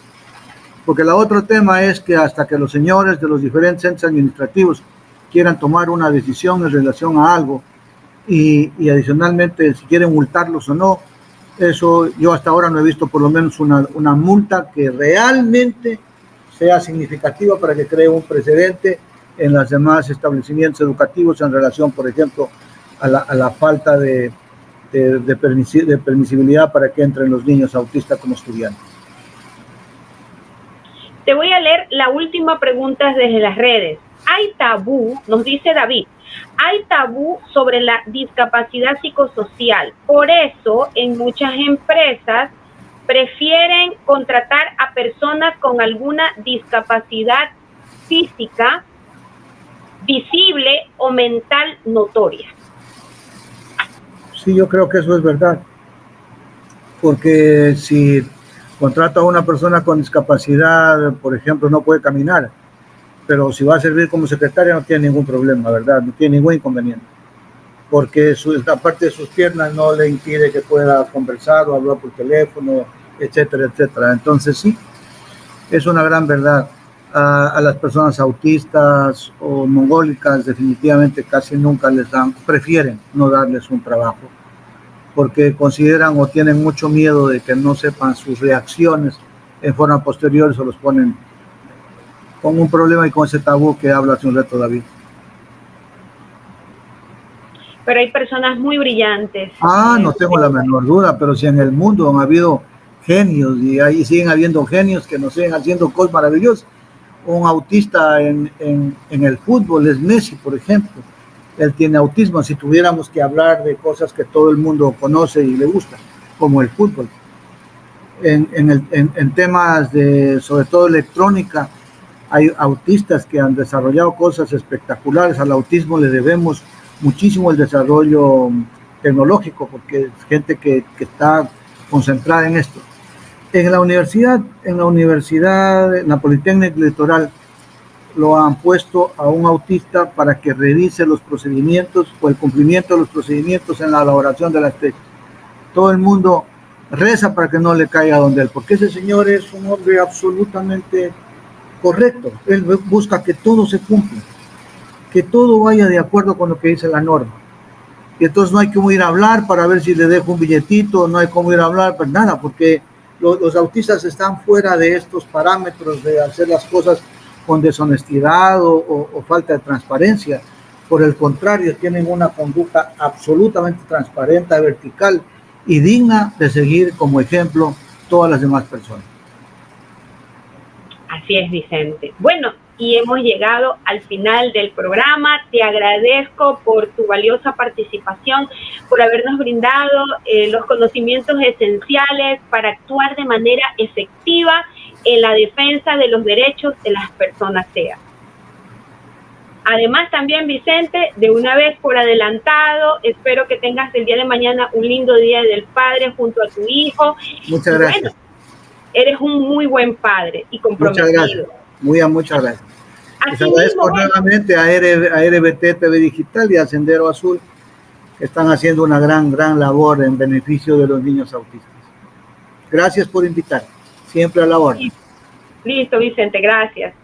Porque el otro tema es que hasta que los señores de los diferentes entes administrativos quieran tomar una decisión en relación a algo y adicionalmente si quieren multarlos o no, eso yo hasta ahora no he visto por lo menos una multa que realmente sea significativa para que cree un precedente en los demás establecimientos educativos en relación, por ejemplo, a la falta de permisibilidad para que entren los niños autistas como estudiantes. Te voy a leer la última pregunta desde las redes. Hay tabú, nos dice David, hay tabú sobre la discapacidad psicosocial. Por eso, en muchas empresas prefieren contratar a personas con alguna discapacidad física, visible o mental notoria. Sí, yo creo que eso es verdad. Porque si contrato a una persona con discapacidad, por ejemplo, no puede caminar, pero si va a servir como secretaria no tiene ningún problema, ¿verdad? No tiene ningún inconveniente. Porque la parte de sus piernas no le impide que pueda conversar o hablar por teléfono, etcétera, etcétera. Entonces sí, es una gran verdad. A las personas autistas o mongólicas definitivamente casi nunca prefieren no darles un trabajo, porque consideran o tienen mucho miedo de que no sepan sus reacciones en forma posterior, se los ponen con un problema y con ese tabú que habla hace un rato David. Pero hay personas muy brillantes. No tengo la menor duda, pero si en el mundo han habido genios y ahí siguen habiendo genios que nos siguen haciendo cosas maravillosas. Un autista en el fútbol es Messi, por ejemplo. Él tiene autismo. Si tuviéramos que hablar de cosas que todo el mundo conoce y le gusta, como el fútbol. En temas de, sobre todo electrónica, hay autistas que han desarrollado cosas espectaculares. Al autismo le debemos muchísimo el desarrollo tecnológico, porque es gente que está concentrada en esto. En la universidad, en la Politécnica Litoral, lo han puesto a un autista para que revise los procedimientos o el cumplimiento de los procedimientos en la elaboración de las tesis. Todo el mundo reza para que no le caiga donde él, porque ese señor es un hombre absolutamente correcto. Él busca que todo se cumpla, que todo vaya de acuerdo con lo que dice la norma. Y entonces no hay como ir a hablar para ver si le dejo un billetito, no hay como ir a hablar, pues nada, porque los autistas están fuera de estos parámetros de hacer las cosas con deshonestidad o falta de transparencia. Por el contrario, tienen una conducta absolutamente transparente, vertical y digna de seguir como ejemplo todas las demás personas. Así es, Vicente. Bueno, y hemos llegado al final del programa. Te agradezco por tu valiosa participación, por habernos brindado los conocimientos esenciales para actuar de manera efectiva en la defensa de los derechos de las personas CEA. Además, también, Vicente, de una vez por adelantado, espero que tengas el día de mañana un lindo Día del Padre junto a tu hijo. Muchas gracias. Bueno, eres un muy buen padre y comprometido. Muchas gracias. Les agradezco nuevamente a RBT TV Digital y a Sendero Azul, que están haciendo una gran labor en beneficio de los niños autistas. Gracias por invitar. Siempre a la orden. Listo, Vicente, gracias.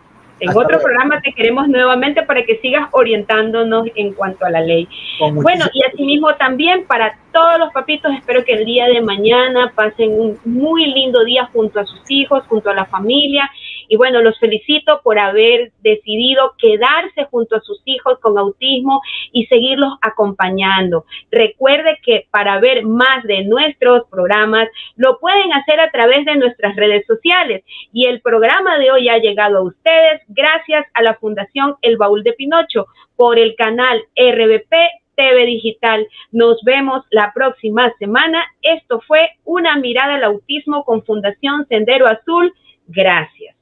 En otro programa te queremos nuevamente para que sigas orientándonos en cuanto a la ley. Bueno, y asimismo también para todos los papitos, espero que el día de mañana pasen un muy lindo día junto a sus hijos, junto a la familia. Y bueno, los felicito por haber decidido quedarse junto a sus hijos con autismo y seguirlos acompañando. Recuerde que para ver más de nuestros programas lo pueden hacer a través de nuestras redes sociales. Y el programa de hoy ha llegado a ustedes gracias a la Fundación El Baúl de Pinocho por el canal RBP TV Digital. Nos vemos la próxima semana. Esto fue Una Mirada al Autismo con Fundación Sendero Azul. Gracias.